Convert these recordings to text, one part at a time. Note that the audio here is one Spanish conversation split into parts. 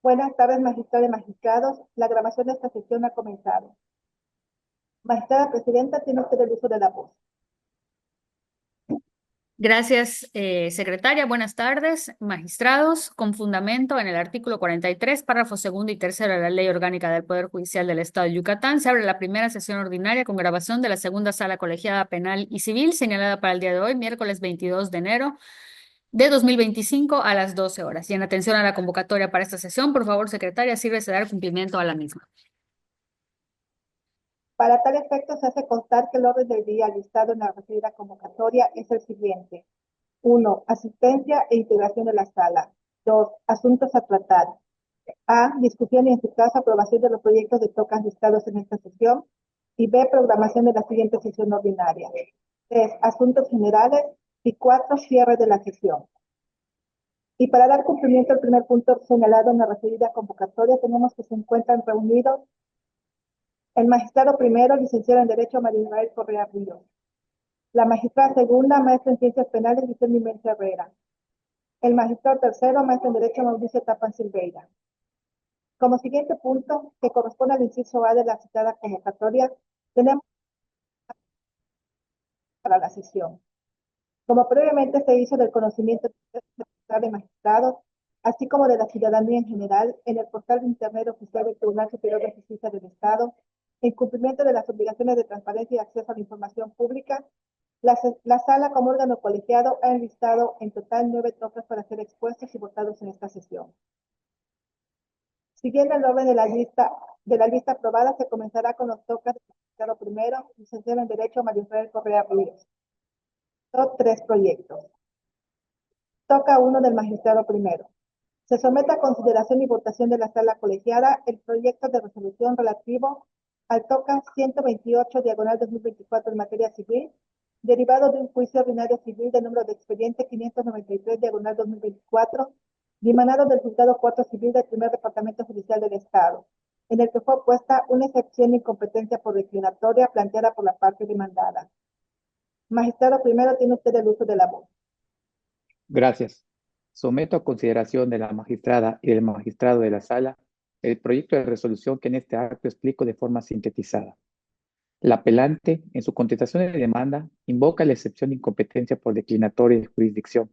Buenas tardes, magistrados y magistrados. La grabación de esta sesión ha comenzado. Magistrada Presidenta, tiene usted el uso de la voz. Gracias, secretaria. Buenas tardes, magistrados. Con fundamento en el artículo 43, párrafo segundo y tercero de la Ley Orgánica del Poder Judicial del Estado de Yucatán, se abre la primera sesión ordinaria con grabación de la segunda sala colegiada penal y civil, señalada para el día de hoy, miércoles 22 de enero de 2025 a las 12 horas. Y en atención a la convocatoria para esta sesión, por favor, secretaria, sírvese de dar cumplimiento a la misma. Para tal efecto, se hace constar que el orden del día listado en la referida convocatoria es el siguiente. 1. Asistencia e integración de la sala. 2. Asuntos a tratar. A. Discusión y en su caso aprobación de los proyectos de tocas listados en esta sesión. Y B. Programación de la siguiente sesión ordinaria. 3. Asuntos generales. Y 4. Cierre de la sesión. Y para dar cumplimiento al primer punto señalado en la referida convocatoria, tenemos que se encuentran reunidos el magistrado primero, licenciado en Derecho María Israel Correa Ríos. La magistrada segunda, maestra en Ciencias Penales, Vicente Méndez Herrera. El magistrado tercero, maestro en Derecho Mauricio Tapan Silveira. Como siguiente punto, que corresponde al inciso A de la citada convocatoria, tenemos para la sesión. Como previamente se hizo del conocimiento de magistrados, así como de la ciudadanía en general, en el portal de Internet oficial del Tribunal Superior de Justicia del Estado, en cumplimiento de las obligaciones de transparencia y acceso a la información pública, la sala como órgano colegiado ha enlistado en total 9 tocas para ser expuestos y votados en esta sesión. Siguiendo el orden de la lista aprobada, se comenzará con los tocas del magistrado primero, licenciado en Derecho María Israel Correa Ríos. Son 3 proyectos. Toca 1 del magistrado primero. Se somete a consideración y votación de la sala colegiada el proyecto de resolución relativo al TOCA 128, diagonal 2024 en materia civil, derivado de un juicio ordinario civil de número de expediente 593, diagonal 2024, dimanado del Juzgado 4 Civil del Primer Departamento Judicial del Estado, en el que fue opuesta una excepción de incompetencia por declinatoria planteada por la parte demandada. Magistrado primero, tiene usted el uso de la voz. Gracias. Someto a consideración de la magistrada y del magistrado de la sala el proyecto de resolución que en este acto explico de forma sintetizada. La apelante, en su contestación de demanda, invoca la excepción de incompetencia por declinatoria de jurisdicción,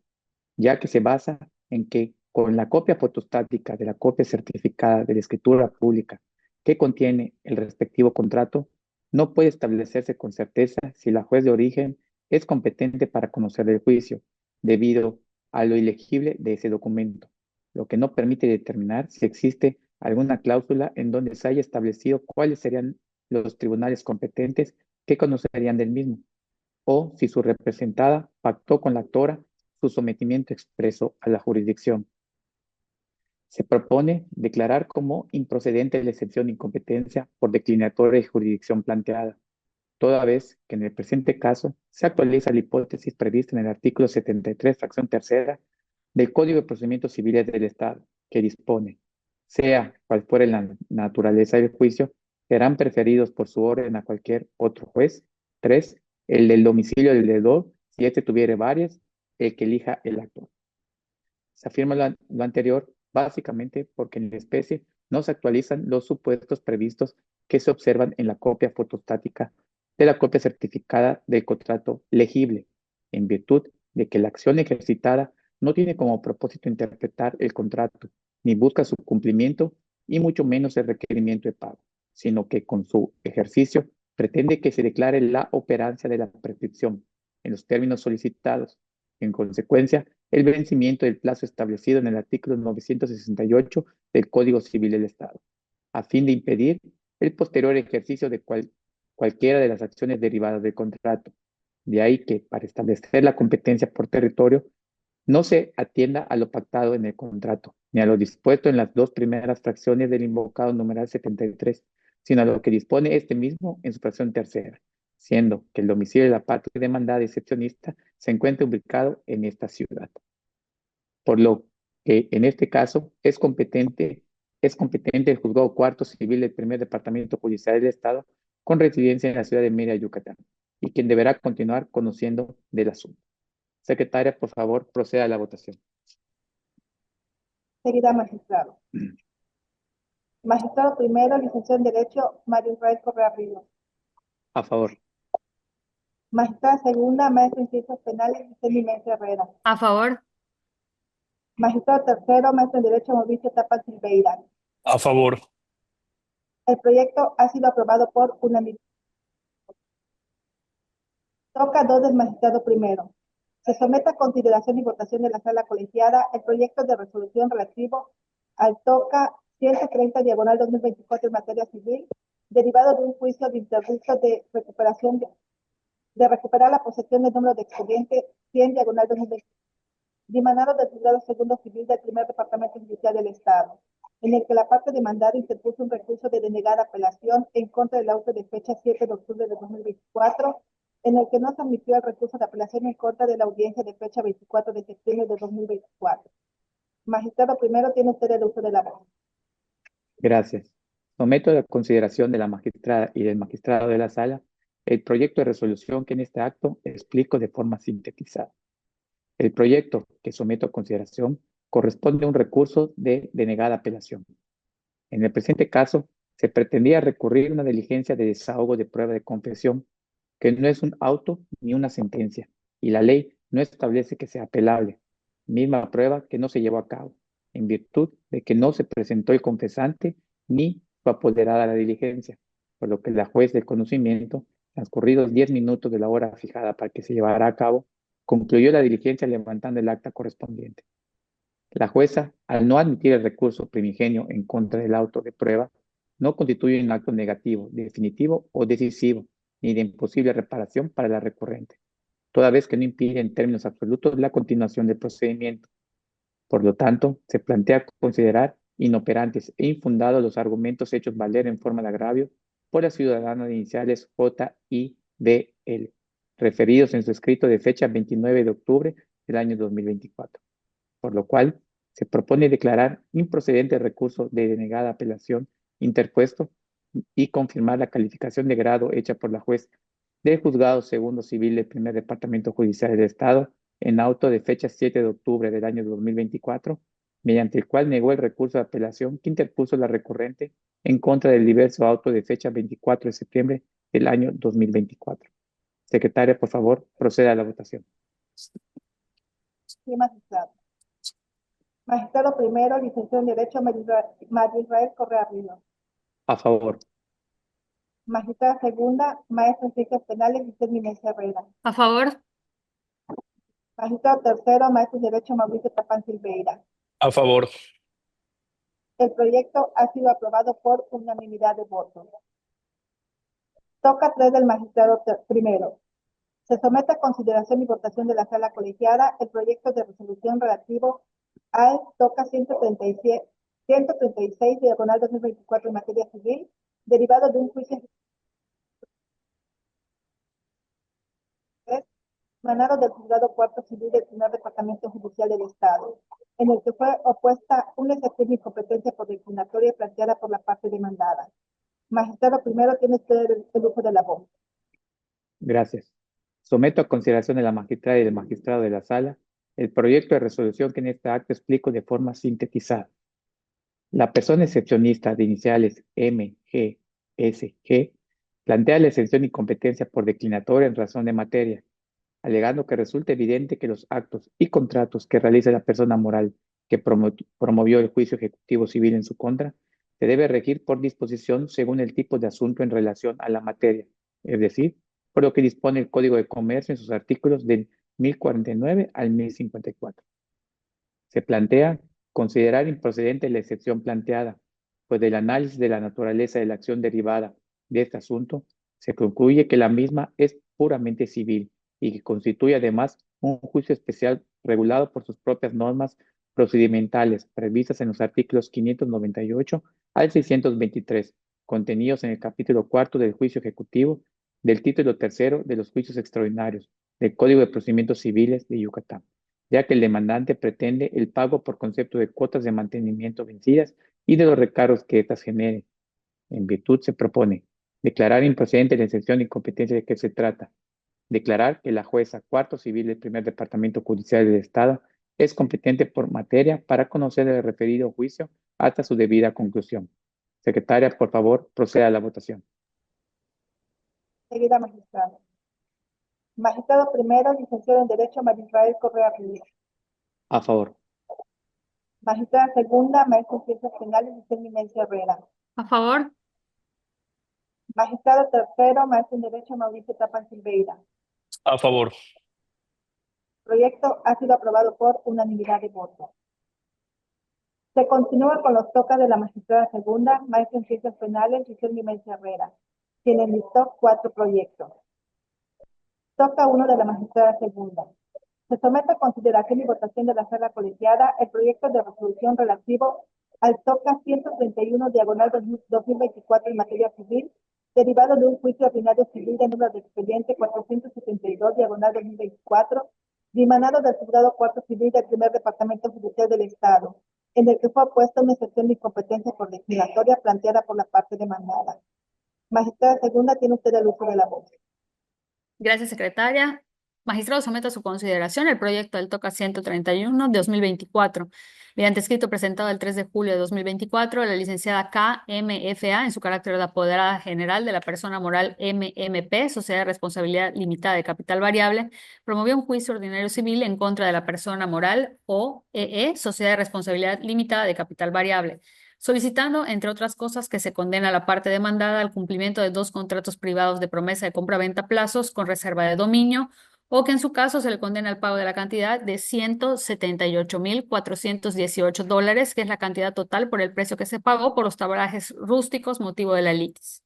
ya que se basa en que con la copia fotostática de la copia certificada de la escritura pública que contiene el respectivo contrato, no puede establecerse con certeza si la juez de origen es competente para conocer el juicio, debido a lo ilegible de ese documento, lo que no permite determinar si existe alguna cláusula en donde se haya establecido cuáles serían los tribunales competentes que conocerían del mismo, o si su representada pactó con la actora su sometimiento expreso a la jurisdicción. Se propone declarar como improcedente la excepción de incompetencia por declinatoria de jurisdicción planteada, toda vez que en el presente caso se actualiza la hipótesis prevista en el artículo 73, fracción tercera del Código de Procedimientos Civiles del Estado, que dispone, sea cual fuere la naturaleza del juicio, serán preferidos por su orden a cualquier otro juez. 3. El del domicilio del deudor, si éste tuviere varias, el que elija el actor. Se afirma lo anterior básicamente porque en la especie no se actualizan los supuestos previstos que se observan en la copia fotostática de la copia certificada del contrato legible, en virtud de que la acción ejercitada no tiene como propósito interpretar el contrato, ni busca su cumplimiento, y mucho menos el requerimiento de pago, sino que con su ejercicio pretende que se declare la operancia de la prescripción en los términos solicitados. En consecuencia, el vencimiento del plazo establecido en el artículo 968 del Código Civil del Estado, a fin de impedir el posterior ejercicio de cualquiera de las acciones derivadas del contrato. De ahí que, para establecer la competencia por territorio, no se atienda a lo pactado en el contrato, ni a lo dispuesto en las dos primeras fracciones del invocado numeral 73, sino a lo que dispone este mismo en su fracción tercera, siendo que el domicilio de la parte demandada excepcionista se encuentra ubicado en esta ciudad. Por lo que en este caso es competente el Juzgado Cuarto Civil del Primer Departamento Judicial del Estado con residencia en la ciudad de Mérida, Yucatán, y quien deberá continuar conociendo del asunto. Secretaria, por favor, proceda a la votación. Seguida, magistrado. Magistrado primero, licenciado en Derecho, Mario Israel Correa Ríos. A favor. Magistrada segunda, maestra en Ciencias Penales, Giselle Mencia Herrera. A favor. Magistrado tercero, maestro en Derecho, Mauricio Tapal Silveira. A favor. El proyecto ha sido aprobado por unanimidad. Toca 2 del magistrado primero. Se somete a consideración y votación de la sala colegiada el proyecto de resolución relativo al toca 130 diagonal 2024 en materia civil, derivado de un juicio de interdicto de recuperación de recuperar la posesión del número de expediente 100 diagonal 2024, dimanado del juzgado segundo civil del primer departamento judicial del Estado, en el que la parte demandada interpuso un recurso de denegada apelación en contra del auto de fecha 7 de octubre de 2024, en el que no se admitió el recurso de apelación en contra de la audiencia de fecha 24 de septiembre de 2024. Magistrado primero, tiene usted el uso de la voz. Gracias. Someto a la consideración de la magistrada y del magistrado de la sala el proyecto de resolución que en este acto explico de forma sintetizada. El proyecto que someto a consideración corresponde a un recurso de denegada apelación. En el presente caso, se pretendía recurrir a una diligencia de desahogo de prueba de confesión, que no es un auto ni una sentencia, y la ley no establece que sea apelable, misma prueba que no se llevó a cabo, en virtud de que no se presentó el confesante ni fue apoderada la diligencia, por lo que la juez del conocimiento, transcurridos 10 minutos de la hora fijada para que se llevara a cabo, concluyó la diligencia levantando el acta correspondiente. La jueza, al no admitir el recurso primigenio en contra del auto de prueba, no constituye un acto negativo, definitivo o decisivo, ni de imposible reparación para la recurrente, toda vez que no impide en términos absolutos la continuación del procedimiento. Por lo tanto, se plantea considerar inoperantes e infundados los argumentos hechos valer en forma de agravio por la ciudadana de iniciales J, I, B, L, referidos en su escrito de fecha 29 de octubre del año 2024. Por lo cual se propone declarar improcedente el recurso de denegada apelación interpuesto y confirmar la calificación de grado hecha por la juez del Juzgado Segundo Civil del Primer Departamento Judicial del Estado en auto de fecha 7 de octubre del año 2024, mediante el cual negó el recurso de apelación que interpuso la recurrente en contra del diverso auto de fecha 24 de septiembre del año 2024. Secretaria, por favor, proceda a la votación. Sí, magistrado. Magistrado primero, licenciado en Derecho, Mario Israel Correa Ríos. A favor. Magistrada segunda, maestra en Ciencias Penales, Giselle Mencia Herrera. A favor. Magistrado tercero, maestro en Derecho, Mauricio Tapán Silveira. A favor. El proyecto ha sido aprobado por unanimidad de votos. Toca 3 del magistrado primero. Se somete a consideración y votación de la sala colegiada el proyecto de resolución relativo al toca 136 diagonal 2024 en materia civil, derivado de un juicio emanado del juzgado cuarto civil del primer departamento judicial del Estado, en el que fue opuesta una excepción de incompetencia por declinatoria planteada por la parte demandada. Magistrado primero, tiene usted el uso de la voz. Gracias. Someto a consideración de la magistrada y del magistrado de la sala el proyecto de resolución que en este acto explico de forma sintetizada. La persona excepcionista de iniciales M, G, S, G plantea la exención de incompetencia por declinatoria en razón de materia, alegando que resulta evidente que los actos y contratos que realiza la persona moral que promovió el juicio ejecutivo civil en su contra se debe regir por disposición según el tipo de asunto en relación a la materia, es decir, por lo que dispone el Código de Comercio en sus artículos del 1049 al 1054. Se plantea considerar improcedente la excepción planteada, pues del análisis de la naturaleza de la acción derivada de este asunto, se concluye que la misma es puramente civil y que constituye además un juicio especial regulado por sus propias normas procedimentales previstas en los artículos 598 al 623, contenidos en el capítulo cuarto del juicio ejecutivo del título tercero de los juicios extraordinarios del Código de Procedimientos Civiles de Yucatán, ya que el demandante pretende el pago por concepto de cuotas de mantenimiento vencidas y de los recargos que éstas generen. En virtud se propone declarar improcedente la exención de incompetencia de que se trata, declarar que la jueza cuarto civil del primer departamento judicial del Estado es competente por materia para conocer el referido juicio hasta su debida conclusión, Secretaria, por favor, proceda a la votación. Seguida, magistrado. Magistrado primero, licenciado en Derecho, María Israel Correa Rivera. A favor. Magistrada segunda, maestra en Ciencias Penales, Giselle Minencia Herrera. A favor. Magistrado tercero, maestro en Derecho, Mauricio Tapan Silveira. A favor. Proyecto ha sido aprobado por unanimidad de votos. Se continúa con los tocas de la magistrada segunda, maestra en Ciencias Penales, Giselle Minencia Herrera, quien enlistó 4 proyectos. Toca 1 de la magistrada segunda. Se somete a consideración y votación de la sala colegiada el proyecto de resolución relativo al toca 131 diagonal 2024 en materia civil, derivado de un juicio ordinario civil de número de expediente 472 diagonal 2024, dimanado del juzgado cuarto civil del primer departamento judicial del Estado, en el que fue opuesta una excepción de incompetencia por declinatoria planteada por la parte demandada. Magistrada segunda, tiene usted el uso de la voz. Gracias, secretaria. Magistrado, someto a su consideración el proyecto del TOCA 131 de 2024, mediante escrito presentado el 3 de julio de 2024, la licenciada KMFA, en su carácter de apoderada general de la persona moral MMP, Sociedad de Responsabilidad Limitada de Capital Variable, promovió un juicio ordinario civil en contra de la persona moral OEE, Sociedad de Responsabilidad Limitada de Capital Variable, solicitando, entre otras cosas, que se condene a la parte demandada al cumplimiento de 2 contratos privados de promesa de compra-venta a plazos con reserva de dominio, o que en su caso se le condene al pago de la cantidad de $178,418, que es la cantidad total por el precio que se pagó por los tablajes rústicos motivo de la litis.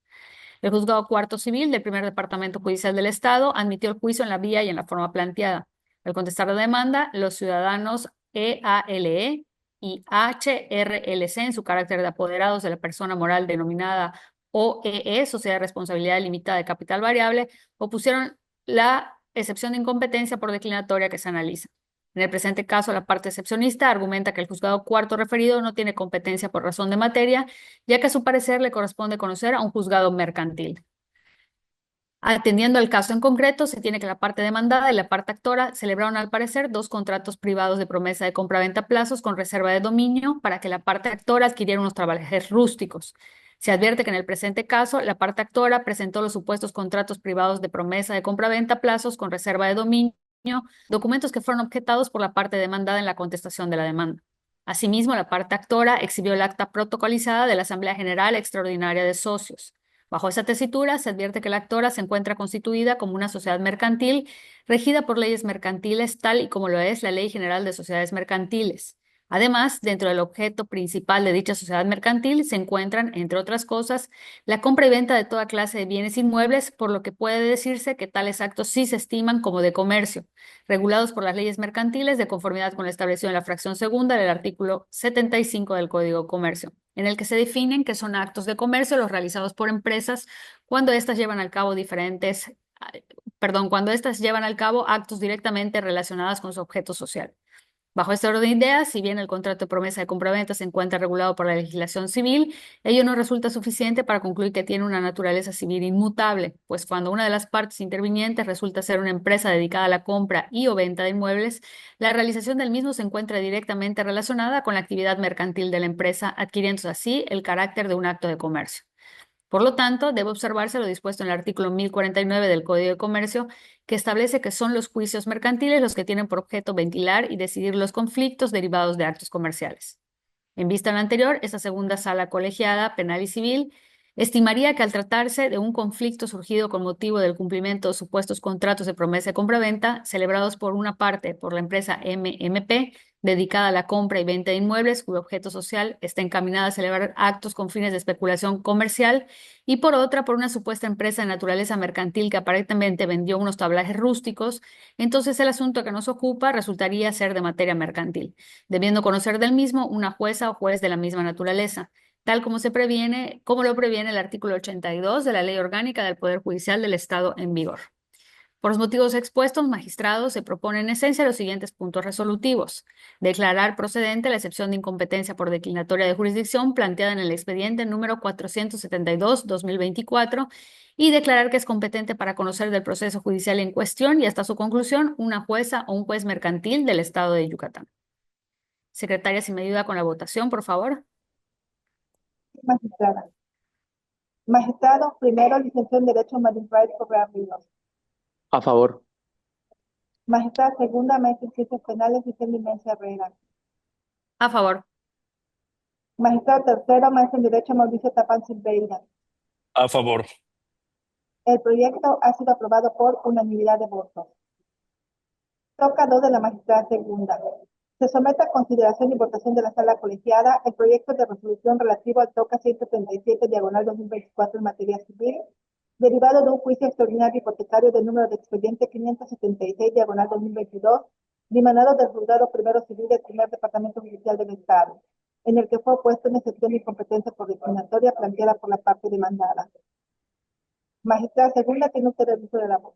El juzgado cuarto civil del primer departamento judicial del Estado admitió el juicio en la vía y en la forma planteada. Al contestar la demanda, los ciudadanos EALE y HRLC, en su carácter de apoderados de la persona moral denominada OEE, Sociedad de Responsabilidad Limitada de Capital Variable, opusieron la excepción de incompetencia por declinatoria que se analiza. En el presente caso, la parte excepcionista argumenta que el juzgado cuarto referido no tiene competencia por razón de materia, ya que a su parecer le corresponde conocer a un juzgado mercantil. Atendiendo al caso en concreto, se tiene que la parte demandada y la parte actora celebraron al parecer 2 contratos privados de promesa de compra-venta a plazos con reserva de dominio para que la parte actora adquiriera unos tablajes rústicos. Se advierte que en el presente caso, la parte actora presentó los supuestos contratos privados de promesa de compra-venta a plazos con reserva de dominio, documentos que fueron objetados por la parte demandada en la contestación de la demanda. Asimismo, la parte actora exhibió el acta protocolizada de la Asamblea General Extraordinaria de Socios. Bajo esa tesitura, se advierte que la actora se encuentra constituida como una sociedad mercantil regida por leyes mercantiles, tal y como lo es la Ley General de Sociedades Mercantiles. Además, dentro del objeto principal de dicha sociedad mercantil se encuentran, entre otras cosas, la compra y venta de toda clase de bienes inmuebles, por lo que puede decirse que tales actos sí se estiman como de comercio, regulados por las leyes mercantiles de conformidad con lo establecido en la fracción segunda del artículo 75 del Código de Comercio, en el que se definen que son actos de comercio los realizados por empresas cuando éstas llevan al cabo cuando éstas llevan al cabo actos directamente relacionados con su objeto social. Bajo este orden de ideas, si bien el contrato de promesa de compraventa se encuentra regulado por la legislación civil, ello no resulta suficiente para concluir que tiene una naturaleza civil inmutable, pues cuando una de las partes intervinientes resulta ser una empresa dedicada a la compra y o venta de inmuebles, la realización del mismo se encuentra directamente relacionada con la actividad mercantil de la empresa, adquiriéndose así el carácter de un acto de comercio. Por lo tanto, debe observarse lo dispuesto en el artículo 1049 del Código de Comercio, que establece que son los juicios mercantiles los que tienen por objeto ventilar y decidir los conflictos derivados de actos comerciales. En vista de lo anterior, esta segunda sala colegiada, penal y civil, estimaría que al tratarse de un conflicto surgido con motivo del cumplimiento de supuestos contratos de promesa de compraventa celebrados por una parte por la empresa MMP, dedicada a la compra y venta de inmuebles cuyo objeto social está encaminada a celebrar actos con fines de especulación comercial, y por otra por una supuesta empresa de naturaleza mercantil que aparentemente vendió unos tablajes rústicos, entonces el asunto que nos ocupa resultaría ser de materia mercantil, debiendo conocer del mismo una jueza o juez de la misma naturaleza, tal como lo previene el artículo 82 de la Ley Orgánica del Poder Judicial del Estado en vigor. Por los motivos expuestos, magistrados, se propone en esencia los siguientes puntos resolutivos. Declarar procedente la excepción de incompetencia por declinatoria de jurisdicción planteada en el expediente número 472-2024 y declarar que es competente para conocer del proceso judicial en cuestión y hasta su conclusión una jueza o un juez mercantil del Estado de Yucatán. Secretaria, si me ayuda con la votación, por favor. Magistrada. Magistrado primero, licenciado en Derecho María Israel Correa Ríos. A favor. Magistrada segunda, maestra en Ciencias Penales, Vicente Inmenza Herrera. A favor. Magistrado tercero, maestro en Derecho Mauricio Tapán Silveira. A favor. El proyecto ha sido aprobado por unanimidad de votos. Toca 2 de la magistrada segunda. Se somete a consideración y votación de la sala colegiada el proyecto de resolución relativo al TOCA 137 diagonal 2024 en materia civil, derivado de un juicio extraordinario hipotecario del número de expediente 576 diagonal 2022, dimanado del juzgado primero civil del primer departamento judicial del Estado, en el que fue opuesto en excepción de incompetencia por discriminatoria planteada por la parte demandada. Magistrada segunda, tiene usted el uso de la voz.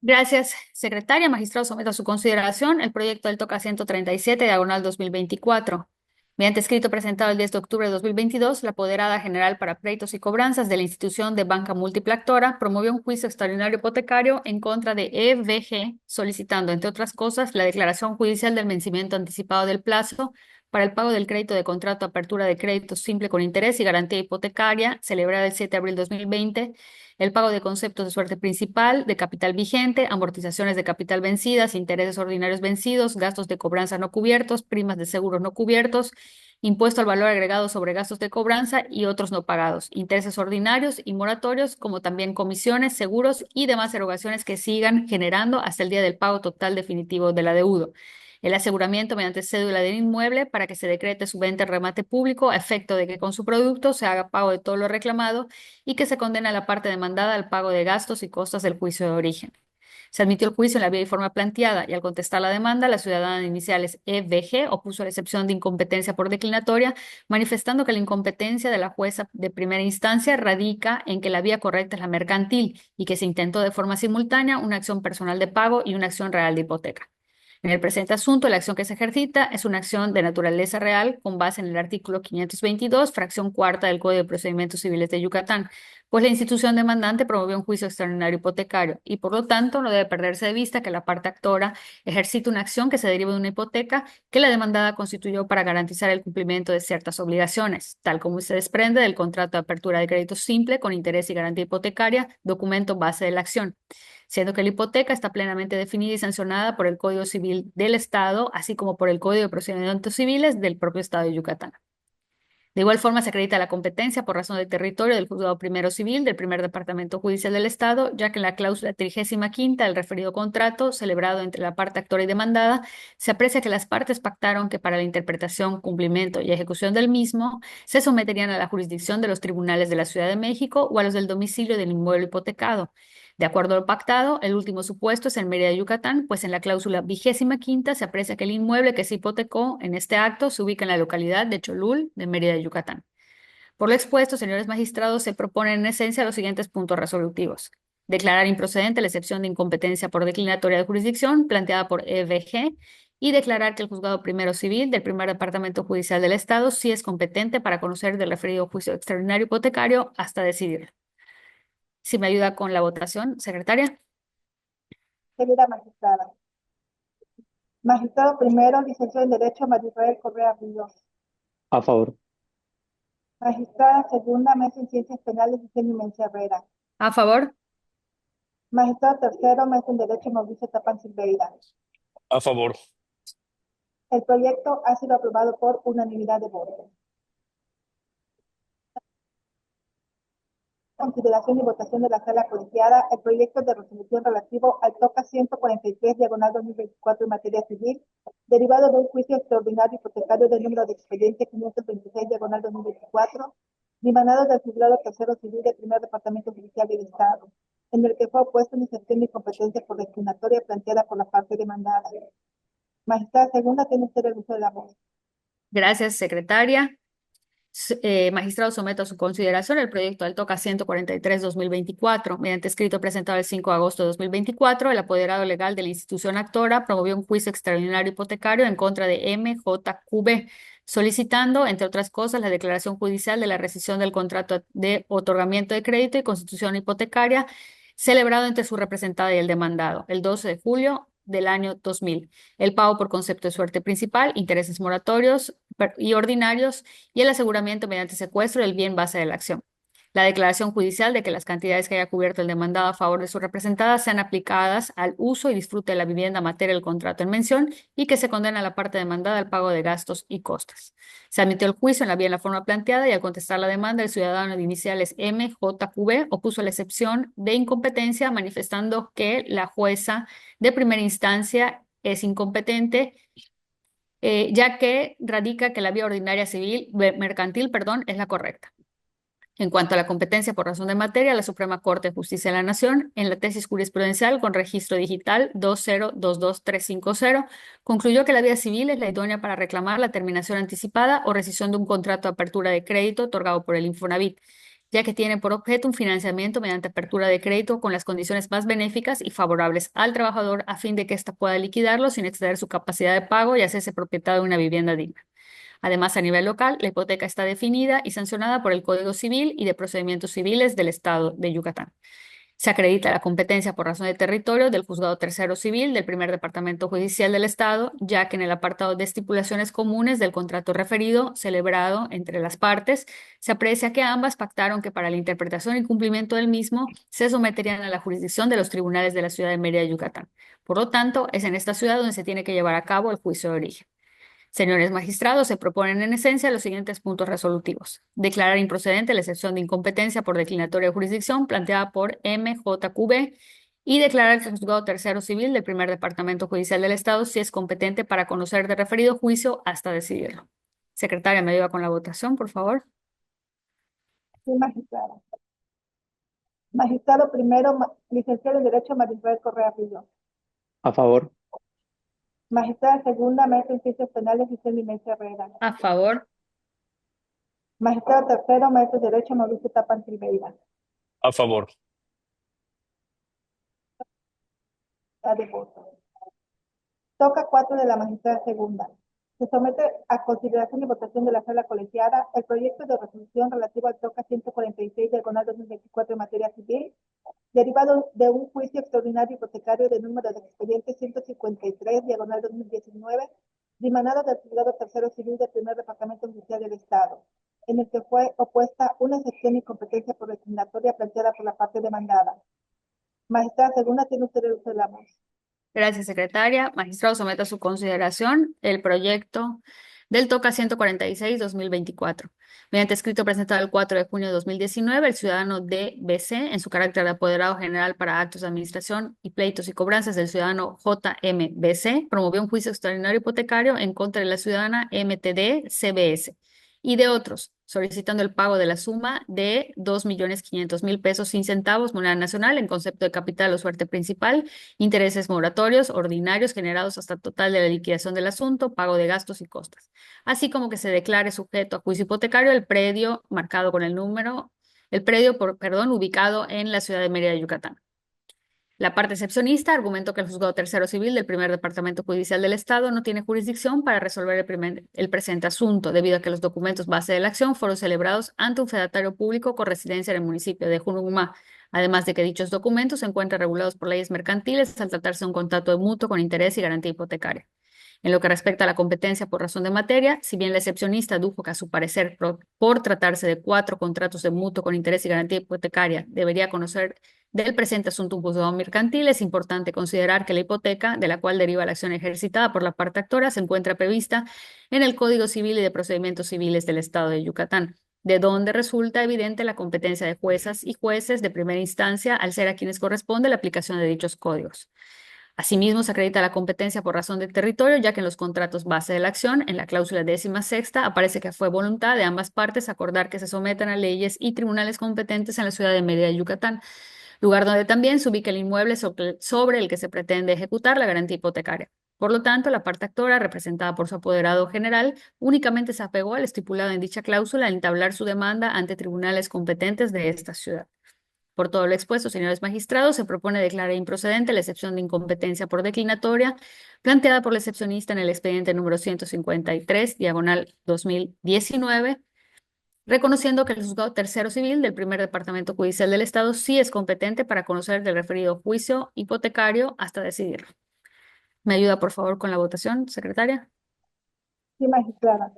Gracias, secretaria. Magistrado, someto a su consideración el proyecto del TOCA 137, diagonal 2024. Mediante escrito presentado el 10 de octubre de 2022, la Apoderada General para Pleitos y Cobranzas de la institución de banca multiplactora promovió un juicio extraordinario hipotecario en contra de EVG, solicitando, entre otras cosas, la declaración judicial del vencimiento anticipado del plazo para el pago del crédito de contrato apertura de crédito simple con interés y garantía hipotecaria, celebrada el 7 de abril de 2020, el pago de conceptos de suerte principal, de capital vigente, amortizaciones de capital vencidas, intereses ordinarios vencidos, gastos de cobranza no cubiertos, primas de seguros no cubiertos, impuesto al valor agregado sobre gastos de cobranza y otros no pagados, intereses ordinarios y moratorios, como también comisiones, seguros y demás erogaciones que sigan generando hasta el día del pago total definitivo del adeudo. El aseguramiento mediante cédula del inmueble para que se decrete su venta en remate público a efecto de que con su producto se haga pago de todo lo reclamado y que se condene a la parte demandada al pago de gastos y costos del juicio de origen. Se admitió el juicio en la vía y forma planteada y al contestar la demanda, la ciudadana de iniciales EVG opuso la excepción de incompetencia por declinatoria, manifestando que la incompetencia de la jueza de primera instancia radica en que la vía correcta es la mercantil y que se intentó de forma simultánea una acción personal de pago y una acción real de hipoteca. En el presente asunto, la acción que se ejercita es una acción de naturaleza real con base en el artículo 522, fracción cuarta del Código de Procedimientos Civiles de Yucatán, pues la institución demandante promovió un juicio extraordinario hipotecario y, por lo tanto, no debe perderse de vista que la parte actora ejercita una acción que se deriva de una hipoteca que la demandada constituyó para garantizar el cumplimiento de ciertas obligaciones, tal como se desprende del contrato de apertura de crédito simple con interés y garantía hipotecaria, documento base de la acción, siendo que la hipoteca está plenamente definida y sancionada por el Código Civil del Estado, así como por el Código de Procedimientos Civiles del propio Estado de Yucatán. De igual forma, se acredita la competencia por razón de territorio del Juzgado Primero Civil del Primer Departamento Judicial del Estado, ya que en la cláusula 35ª del referido contrato, celebrado entre la parte actora y demandada, se aprecia que las partes pactaron que para la interpretación, cumplimiento y ejecución del mismo se someterían a la jurisdicción de los tribunales de la Ciudad de México o a los del domicilio del inmueble hipotecado. De acuerdo a lo pactado, el último supuesto es en Mérida, Yucatán, pues en la cláusula 25ª se aprecia que el inmueble que se hipotecó en este acto se ubica en la localidad de Cholul, de Mérida, Yucatán. Por lo expuesto, señores magistrados, se proponen en esencia los siguientes puntos resolutivos. Declarar improcedente la excepción de incompetencia por declinatoria de jurisdicción planteada por EVG y declarar que el Juzgado Primero Civil del Primer Departamento Judicial del Estado sí es competente para conocer del referido juicio extraordinario hipotecario hasta decidirlo. Si me ayuda con la votación, secretaria. Querida magistrada. Magistrado primero, licenciado en Derecho María Israel Correa Ríos. A favor. Magistrada segunda, maestra en Ciencias Penales, Vicente Inmenza Herrera. A favor. Magistrado tercero, maestro en Derecho Mauricio Tapán Silveira. A favor. El proyecto ha sido aprobado por unanimidad de votos. Consideración y votación de la sala colegiada el proyecto de resolución relativo al TOCA 143 diagonal 2024 en materia civil, derivado de un juicio extraordinario hipotecario del número de expediente 526 diagonal 2024, dimanado del juzgado tercero civil del primer departamento judicial del Estado, en el que fue opuesto en excepción de incompetencia por discriminatoria planteada por la parte demandada. Magistrada segunda, tiene usted el uso de la voz. Gracias, secretaria. Magistrado, someto a su consideración el proyecto del TOCA 143-2024. Mediante escrito presentado el 5 de agosto de 2024, el apoderado legal de la institución actora promovió un juicio extraordinario hipotecario en contra de MJQB, solicitando, entre otras cosas, la declaración judicial de la rescisión del contrato de otorgamiento de crédito y constitución hipotecaria celebrado entre su representada y el demandado el 12 de julio del año 2000. El pago por concepto de suerte principal, intereses moratorios, y ordinarios y el aseguramiento mediante secuestro del bien base de la acción. La declaración judicial de que las cantidades que haya cubierto el demandado a favor de su representada sean aplicadas al uso y disfrute de la vivienda materia del contrato en mención y que se condena a la parte demandada al pago de gastos y costas. Se admitió el juicio en la vía en la forma planteada y al contestar la demanda, el ciudadano de iniciales MJQB opuso la excepción de incompetencia, manifestando que la jueza de primera instancia es incompetente, ya que radica que la vía ordinaria mercantil, es la correcta. En cuanto a la competencia por razón de materia, la Suprema Corte de Justicia de la Nación, en la tesis jurisprudencial con registro digital 2022350, concluyó que la vía civil es la idónea para reclamar la terminación anticipada o rescisión de un contrato de apertura de crédito otorgado por el Infonavit, ya que tiene por objeto un financiamiento mediante apertura de crédito con las condiciones más benéficas y favorables al trabajador a fin de que ésta pueda liquidarlo sin exceder su capacidad de pago y hacerse propietario de una vivienda digna. Además, a nivel local, la hipoteca está definida y sancionada por el Código Civil y de Procedimientos Civiles del Estado de Yucatán. Se acredita la competencia por razón de territorio del Juzgado Tercero Civil del Primer Departamento Judicial del Estado, ya que en el apartado de estipulaciones comunes del contrato referido, celebrado entre las partes, se aprecia que ambas pactaron que para la interpretación y cumplimiento del mismo se someterían a la jurisdicción de los tribunales de la ciudad de Mérida, Yucatán. Por lo tanto, es en esta ciudad donde se tiene que llevar a cabo el juicio de origen. Señores magistrados, se proponen en esencia los siguientes puntos resolutivos. Declarar improcedente la excepción de incompetencia por declinatoria de jurisdicción planteada por MJQB y declarar que el Juzgado Tercero Civil del Primer Departamento Judicial del Estado sí es competente para conocer de referido juicio hasta decidirlo. Secretaria, me ayuda con la votación, por favor. Sí, magistrada. Magistrado primero, licenciado en Derecho, María Isabel Correa Ríos. A favor. Magistrada segunda, maestra en Ciencias Penales, Giselle Inés Herrera. A favor. Magistrado tercero, maestro en Derecho, Mauricio Tapan Silveira. A favor. Está de voto. Toca 4 de la magistrada segunda. Se somete a consideración y votación de la sala colegiada el proyecto de resolución relativo al TOCA 146 diagonal 2024 en materia civil, derivado de un juicio extraordinario hipotecario de número de expediente 153 diagonal 2019, dimanado del Juzgado Tercero Civil del Primer Departamento Judicial del Estado, en el que fue opuesta una excepción y competencia por declinatoria planteada por la parte demandada. Magistrada segunda, tiene usted el uso de la voz. Gracias, secretaria. Magistrado, somete a su consideración el proyecto del TOCA 146-2024. Mediante escrito presentado el 4 de junio de 2019, el ciudadano DBC, en su carácter de apoderado general para actos de administración y pleitos y cobranzas del ciudadano JMBC, promovió un juicio extraordinario hipotecario en contra de la ciudadana MTD-CBS y de otros, solicitando el pago de la suma de 2.500.000 pesos sin centavos, moneda nacional, en concepto de capital o suerte principal, intereses moratorios ordinarios generados hasta el total de la liquidación del asunto, pago de gastos y costas, así como que se declare sujeto a juicio hipotecario el predio marcado con el número, ubicado en la ciudad de Mérida, Yucatán. La parte excepcionista argumentó que el Juzgado Tercero Civil del Primer Departamento Judicial del Estado no tiene jurisdicción para resolver el presente asunto, debido a que los documentos base de la acción fueron celebrados ante un fedatario público con residencia en el municipio de Junucumá, además de que dichos documentos se encuentran regulados por leyes mercantiles al tratarse de un contrato de mutuo con interés y garantía hipotecaria. En lo que respecta a la competencia por razón de materia, si bien la excepcionista adujo que a su parecer por tratarse de 4 contratos de mutuo con interés y garantía hipotecaria debería conocer del presente asunto un juzgado mercantil, es importante considerar que la hipoteca, de la cual deriva la acción ejercitada por la parte actora, se encuentra prevista en el Código Civil y de Procedimientos Civiles del Estado de Yucatán, de donde resulta evidente la competencia de juezas y jueces de primera instancia al ser a quienes corresponde la aplicación de dichos códigos. Asimismo, se acredita la competencia por razón de territorio, ya que en los contratos base de la acción, en la cláusula 16ª, aparece que fue voluntad de ambas partes acordar que se sometan a leyes y tribunales competentes en la ciudad de Mérida, Yucatán, lugar donde también se ubica el inmueble sobre el que se pretende ejecutar la garantía hipotecaria. Por lo tanto, la parte actora, representada por su apoderado general, únicamente se apegó al estipulado en dicha cláusula al entablar su demanda ante tribunales competentes de esta ciudad. Por todo lo expuesto, señores magistrados, se propone declarar improcedente la excepción de incompetencia por declinatoria planteada por la excepcionista en el expediente número 153, diagonal 2019, reconociendo que el Juzgado Tercero Civil del Primer Departamento Judicial del Estado sí es competente para conocer del referido juicio hipotecario hasta decidirlo. ¿Me ayuda, por favor, con la votación, secretaria? Sí, magistrada.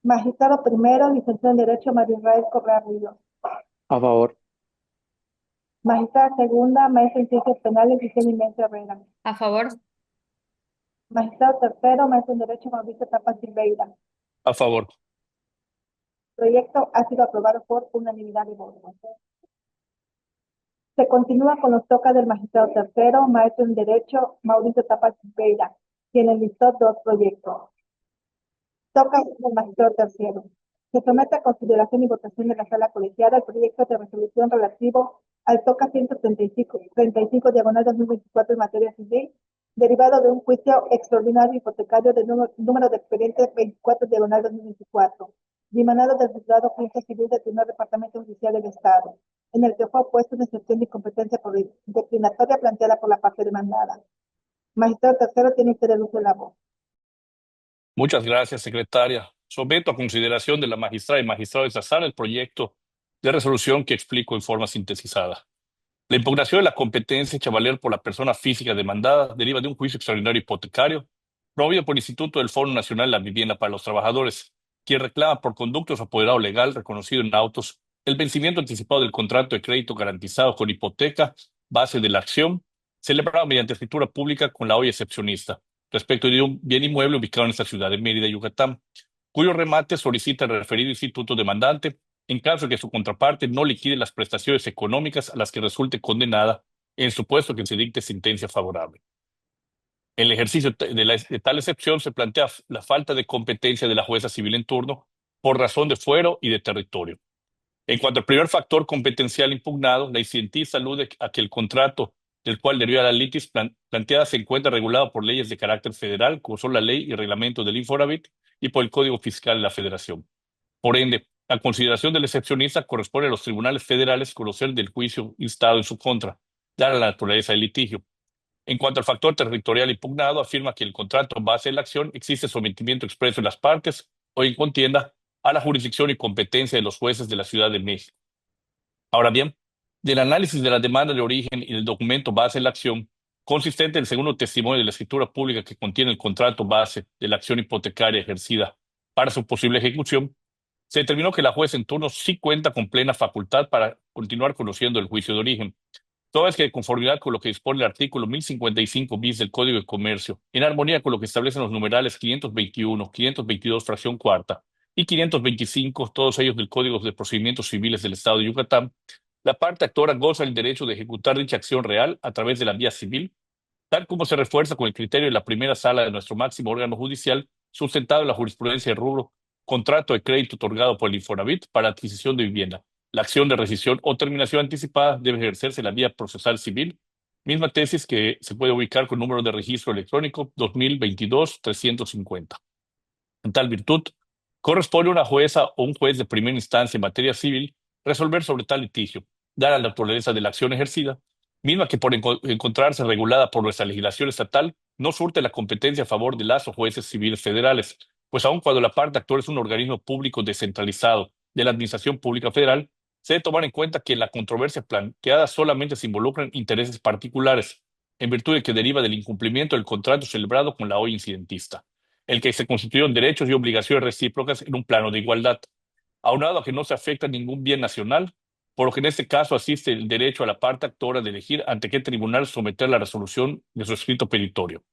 Magistrado primero, licenciado en Derecho, María Israel Correa Ríos. A favor. Magistrada segunda, maestra en Ciencias Penales, Giselle Imelda Herrera. A favor. Magistrado tercero, maestro en Derecho, Mauricio Tapa Silveira. A favor. Proyecto ha sido aprobado por unanimidad de votos. Se continúa con los tocas del magistrado tercero, maestro en Derecho, Mauricio Tapa Silveira, quien enlistó dos proyectos. Toca del magistrado tercero. Se somete a consideración y votación de la sala colegiada el proyecto de resolución relativo al toca 135 diagonal 2024 en materia civil, derivado de un juicio extraordinario hipotecario de número de expediente 24 diagonal 2024, dimanado del juzgado juicio civil del primer departamento judicial del Estado, en el que fue opuesto una excepción de incompetencia por declinatoria planteada por la parte demandada. Magistrado tercero, tiene usted el uso de la voz. Muchas gracias, secretaria. Someto a consideración de la magistrada y magistrado de esta sala el proyecto de resolución que explico en forma sintetizada. La impugnación de la competencia hecha valer por la persona física demandada deriva de un juicio extraordinario hipotecario promovido por el Instituto del Foro Nacional de la Vivienda para los Trabajadores, quien reclama por conducto de su apoderado legal reconocido en autos el vencimiento anticipado del contrato de crédito garantizado con hipoteca, base de la acción, celebrado mediante escritura pública con la hoy excepcionista, respecto de un bien inmueble ubicado en esta ciudad de Mérida, Yucatán, cuyo remate solicita el referido instituto demandante en caso de que su contraparte no liquide las prestaciones económicas a las que resulte condenada en supuesto que se dicte sentencia favorable. En el ejercicio de tal excepción se plantea la falta de competencia de la jueza civil en turno por razón de fuero y de territorio. En cuanto al primer factor competencial impugnado, la incidentista alude a que el contrato del cual deriva la litis planteada se encuentra regulado por leyes de carácter federal, como son la ley y reglamento del Infonavit y por el Código Fiscal de la Federación. Por ende, a consideración del excepcionista corresponde a los tribunales federales conocer del juicio instado en su contra, dada la naturaleza del litigio. En cuanto al factor territorial impugnado, afirma que el contrato base de la acción existe sometimiento expreso de las partes o en contienda a la jurisdicción y competencia de los jueces de la Ciudad de México. Ahora bien, del análisis de la demanda de origen y del documento base de la acción, consistente en el segundo testimonio de la escritura pública que contiene el contrato base de la acción hipotecaria ejercida para su posible ejecución, se determinó que la jueza en turno sí cuenta con plena facultad para continuar conociendo el juicio de origen, toda vez que de conformidad con lo que dispone el artículo 1055 bis del Código de Comercio, en armonía con lo que establecen los numerales 521, 522 fracción cuarta y 525, todos ellos del Código de Procedimientos Civiles del Estado de Yucatán, la parte actora goza del derecho de ejecutar dicha acción real a través de la vía civil, tal como se refuerza con el criterio de la primera sala de nuestro máximo órgano judicial, sustentado en la jurisprudencia de rubro, contrato de crédito otorgado por el Infonavit para adquisición de vivienda. La acción de rescisión o terminación anticipada debe ejercerse en la vía procesal civil, misma tesis que se puede ubicar con número de registro electrónico 2022-350. En tal virtud, corresponde a una jueza o un juez de primera instancia en materia civil resolver sobre tal litigio, dada la naturaleza de la acción ejercida, misma que por encontrarse regulada por nuestra legislación estatal, no surte la competencia a favor de las o jueces civiles federales, pues aun cuando la parte actora es un organismo público descentralizado de la Administración Pública Federal, se debe tomar en cuenta que en la controversia planteada solamente se involucran intereses particulares, en virtud de que deriva del incumplimiento del contrato celebrado con la hoy incidentista, el que se constituyeron derechos y obligaciones recíprocas en un plano de igualdad, aunado a que no se afecta ningún bien nacional, por lo que en este caso asiste el derecho a la parte actora de elegir ante qué tribunal someter la resolución de su escrito petitorio.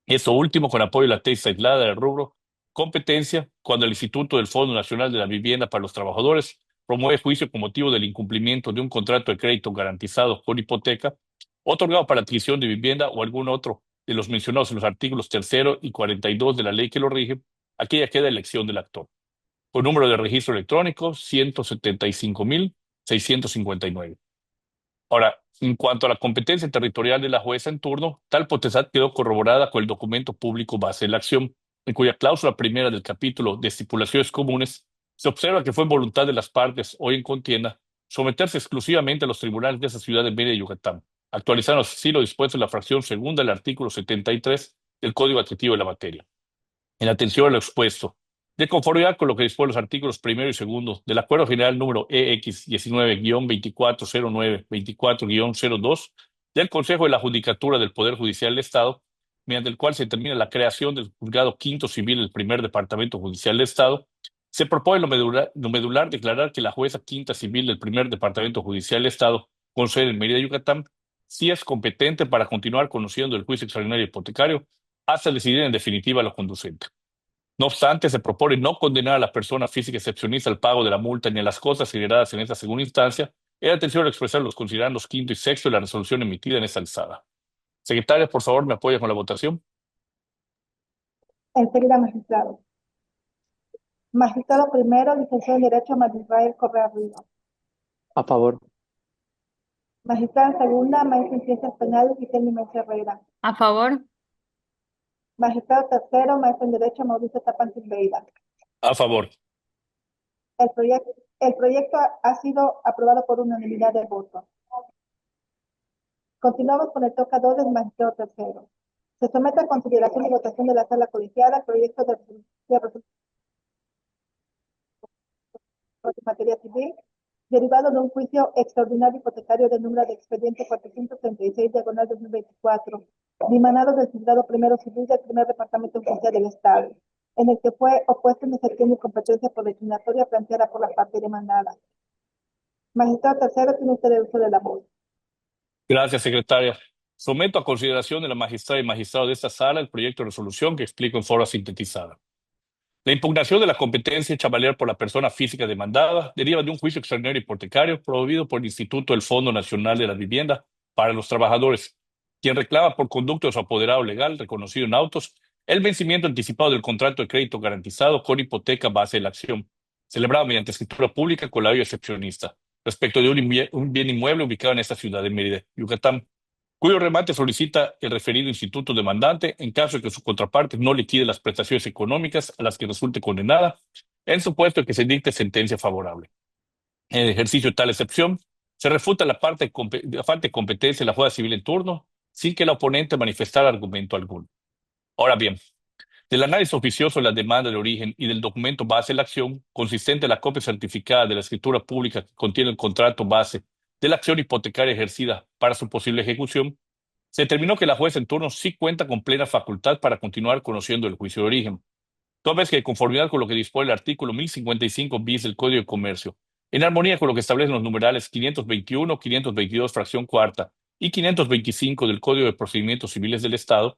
Esto último con apoyo de la tesis aislada del rubro competencia, cuando el Instituto del Fondo Nacional de la Vivienda para los Trabajadores promueve juicio con motivo del incumplimiento de un contrato de crédito garantizado con hipoteca, otorgado para adquisición de vivienda o algún otro de los mencionados en los artículos 3 y 42 de la ley que lo rige, aquella queda elección del actor, con número de registro electrónico 175.659. Ahora, en cuanto a la competencia territorial de la jueza en turno, tal potestad quedó corroborada con el documento público base de la acción, en cuya cláusula primera del capítulo de estipulaciones comunes se observa que fue en voluntad de las partes hoy en contienda someterse exclusivamente a los tribunales de esa ciudad de Mérida y Yucatán, actualizando así lo dispuesto en la fracción segunda del artículo 73 del Código Administrativo de la materia. En atención a lo expuesto, de conformidad con lo que dispone los artículos primero y segundo del Acuerdo General número EX 19-2409-24-02 del Consejo de la Judicatura del Poder Judicial del Estado, mediante el cual se determina la creación del Juzgado Quinto Civil del Primer Departamento Judicial del Estado, Se propone lo medular declarar que la jueza quinta civil del primer departamento judicial del Estado, con sede en Mérida, Yucatán, sí es competente para continuar conociendo el juicio extraordinario hipotecario hasta decidir en definitiva lo conducente. No obstante, se propone no condenar a la persona física excepcionista al pago de la multa ni a las cosas generadas en esta segunda instancia, en atención a expresar los considerandos quinto y sexto de la resolución emitida en esta alzada. Secretaria, por favor, me apoya con la votación. Enseguida, magistrado. Magistrado primero, licenciado en Derecho, María Israel Correa Rivas. A favor. Magistrada segunda, maestra en Ciencias Penales, Giselle Méndez Herrera. A favor. Magistrado tercero, maestro en Derecho, Mauricio Tapán Silveira. A favor. El proyecto ha sido aprobado por unanimidad de votos. Continuamos con el toca 2 del magistrado tercero. Se somete a consideración y votación de la sala colegiada el proyecto de resolución de materia civil derivado de un juicio extraordinario hipotecario del número de expediente 436/2024, dimanado del juzgado primero civil del primer departamento judicial del Estado, en el que fue opuesta iniciativa y competencia por declinatoria planteada por la parte demandada. Magistrado tercero, tiene usted el uso de la voz. Gracias, secretaria. Someto a consideración de la magistrada y magistrado de esta sala el proyecto de resolución que explico en forma sintetizada. La impugnación de la competencia hecha valer por la persona física demandada deriva de un juicio extraordinario hipotecario promovido por el Instituto del Fondo Nacional de la Vivienda para los Trabajadores, quien reclama por conducto de su apoderado legal reconocido en autos el vencimiento anticipado del contrato de crédito garantizado con hipoteca base de la acción, celebrado mediante escritura pública con la vía excepcionista, respecto de un bien inmueble ubicado en esta ciudad de Mérida, Yucatán, cuyo remate solicita el referido instituto demandante en caso de que su contraparte no liquide las prestaciones económicas a las que resulte condenada, en supuesto de que se dicte sentencia favorable. En el ejercicio de tal excepción, se refuta la falta de competencia de la jueza civil en turno, sin que la oponente manifestara argumento alguno. Ahora bien, del análisis oficioso de la demanda de origen y del documento base de la acción, consistente en la copia certificada de la escritura pública que contiene el contrato base de la acción hipotecaria ejercida para su posible ejecución, se determinó que la jueza en turno sí cuenta con plena facultad para continuar conociendo el juicio de origen, toda vez que, de conformidad con lo que dispone el artículo 1055 bis del Código de Comercio, en armonía con lo que establecen los numerales 521, 522, fracción cuarta y 525 del Código de Procedimientos Civiles del Estado,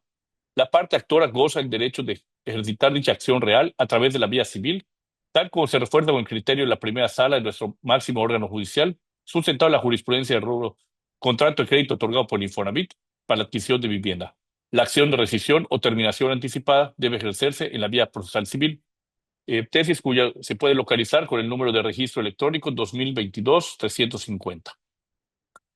la parte actora goza el derecho de ejercitar dicha acción real a través de la vía civil, tal como se refuerza con el criterio de la primera sala de nuestro máximo órgano judicial, sustentado en la jurisprudencia del rubro contrato de crédito otorgado por el Infonavit para la adquisición de vivienda. La acción de rescisión o terminación anticipada debe ejercerse en la vía procesal civil, tesis cuya se puede localizar con el número de registro electrónico 2022-350.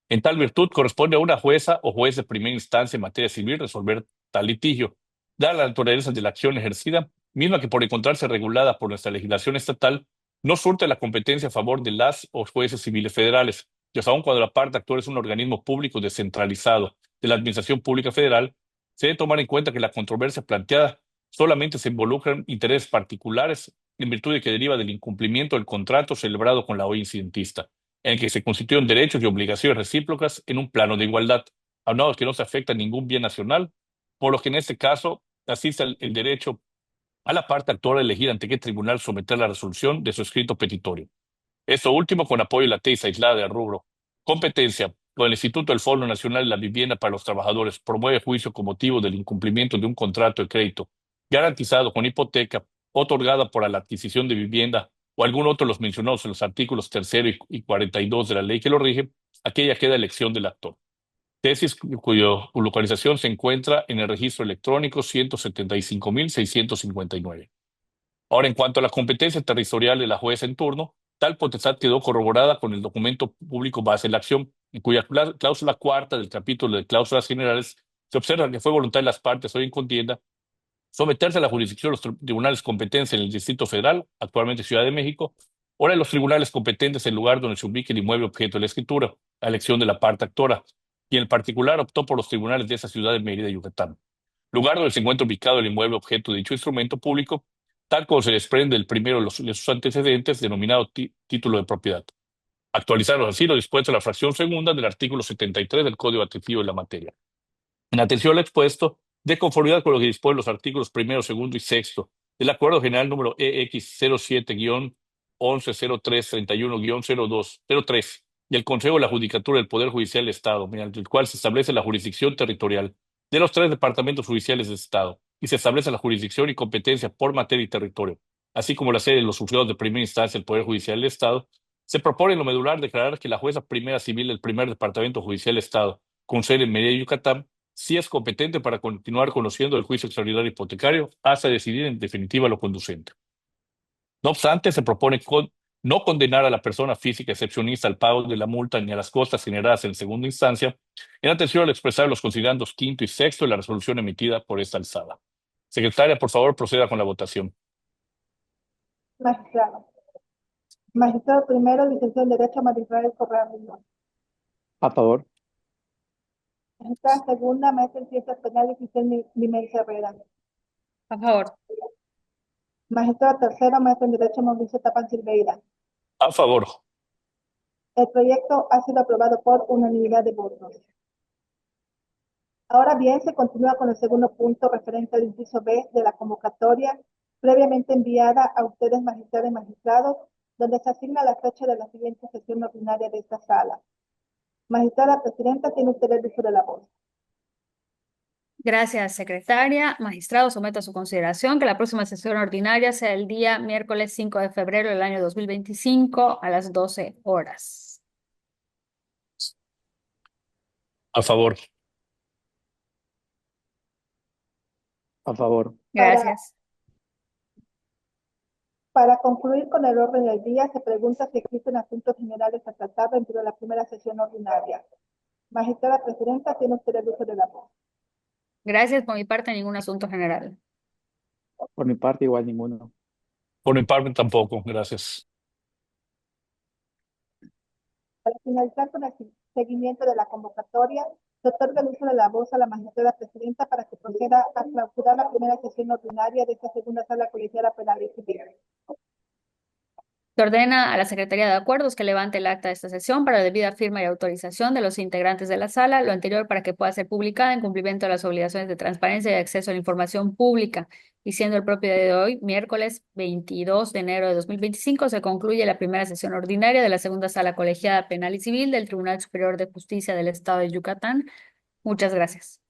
En tal virtud, corresponde a una jueza o juez de primera instancia en materia civil resolver tal litigio, dada la naturaleza de la acción ejercida, misma que por encontrarse regulada por nuestra legislación estatal, no surte la competencia a favor de las o jueces civiles federales, pues aun cuando la parte actora es un organismo público descentralizado de la Administración Pública Federal, se debe tomar en cuenta que la controversia planteada solamente se involucran intereses particulares en virtud de que deriva del incumplimiento del contrato celebrado con la OI incidentista, en el que se constituyen derechos y obligaciones recíprocas en un plano de igualdad, aunado que no se afecta ningún bien nacional, por lo que en este caso asiste el derecho a la parte actora a elegir ante qué tribunal someter la resolución de su escrito petitorio. Esto último con apoyo de la tesis aislada del rubro competencia, con el Instituto del Fondo Nacional de la Vivienda para los Trabajadores promueve juicio con motivo del incumplimiento de un contrato de crédito garantizado con hipoteca otorgada por la adquisición de vivienda o algún otro de los mencionados en los artículos 3 y 42 de la ley que lo rige, aquella queda elección del actor. Tesis cuya localización se encuentra en el registro electrónico 175.659. Ahora, en cuanto a la competencia territorial de la jueza en turno, tal potestad quedó corroborada con el documento público base de la acción, en cuya cláusula cuarta del capítulo de cláusulas generales se observa que fue voluntad de las partes hoy en contienda someterse a la jurisdicción de los tribunales competentes en el Distrito Federal, actualmente Ciudad de México, o de los tribunales competentes en el lugar donde se ubique el inmueble objeto de la escritura, a elección de la parte actora, y en particular optó por los tribunales de esa ciudad de Mérida, Yucatán, lugar donde se encuentra ubicado el inmueble objeto de dicho instrumento público, tal como se desprende del primero de sus antecedentes, denominado título de propiedad. Actualizaron así lo dispuesto en la fracción segunda del artículo 73 del Código Administrativo de la materia. En atención al expuesto, de conformidad con lo que disponen los artículos primero, segundo y sexto del Acuerdo General número EX 07-110331-0203 del Consejo de la Judicatura del Poder Judicial del Estado, mediante el cual se establece la jurisdicción territorial de los 3 departamentos judiciales del Estado y se establece la jurisdicción y competencia por materia y territorio, así como la sede de los juzgados de primera instancia del Poder Judicial del Estado. Se propone en lo medular declarar que la jueza primera civil del primer departamento judicial del Estado, con sede en Mérida, Yucatán, sí es competente para continuar conociendo el juicio extraordinario hipotecario hasta decidir en definitiva lo conducente. No obstante, se propone no condenar a la persona física excepcionista al pago de la multa ni a las costas generadas en segunda instancia, en atención al expresar los considerandos quinto y sexto de la resolución emitida por esta alzada. Secretaria, por favor, proceda con la votación. Magistrado. Magistrado primero, licenciado en Derecho, María Israel Correa Muñoz. A favor. Magistrada segunda, maestra en Ciencias Penales, Giselle Limencia Herrera. A favor. Magistrado tercero, maestro en Derecho, Mauricio Tapán Silveira. A favor. El proyecto ha sido aprobado por unanimidad de votos. Ahora bien, se continúa con el segundo punto referente al inciso B de la convocatoria previamente enviada a ustedes, magistradas y magistrados, donde se asigna la fecha de la siguiente sesión ordinaria de esta sala. Magistrada presidenta, tiene usted el uso de la voz. Gracias, secretaria. Magistrado, someto a su consideración que la próxima sesión ordinaria sea el día miércoles 5 de febrero del año 2025 a las 12 horas. A favor. A favor. Gracias. Para concluir con el orden del día, se pregunta si existen asuntos generales a tratar dentro de la primera sesión ordinaria. Magistrada presidenta, tiene usted el uso de la voz. Gracias. Por mi parte, ningún asunto general. Por mi parte, igual ninguno. Por mi parte tampoco, gracias. Para finalizar con el seguimiento de la convocatoria, se otorga el uso de la voz a la magistrada presidenta para que proceda a clausurar la primera sesión ordinaria de esta segunda sala colegiada penal y civil. Se ordena a la Secretaría de Acuerdos que levante el acta de esta sesión para debida firma y autorización de los integrantes de la sala, lo anterior para que pueda ser publicada en cumplimiento de las obligaciones de transparencia y acceso a la información pública. Y siendo el propio día de hoy, miércoles 22 de enero de 2025, se concluye la primera sesión ordinaria de la segunda sala colegiada penal y civil del Tribunal Superior de Justicia del Estado de Yucatán. Muchas gracias.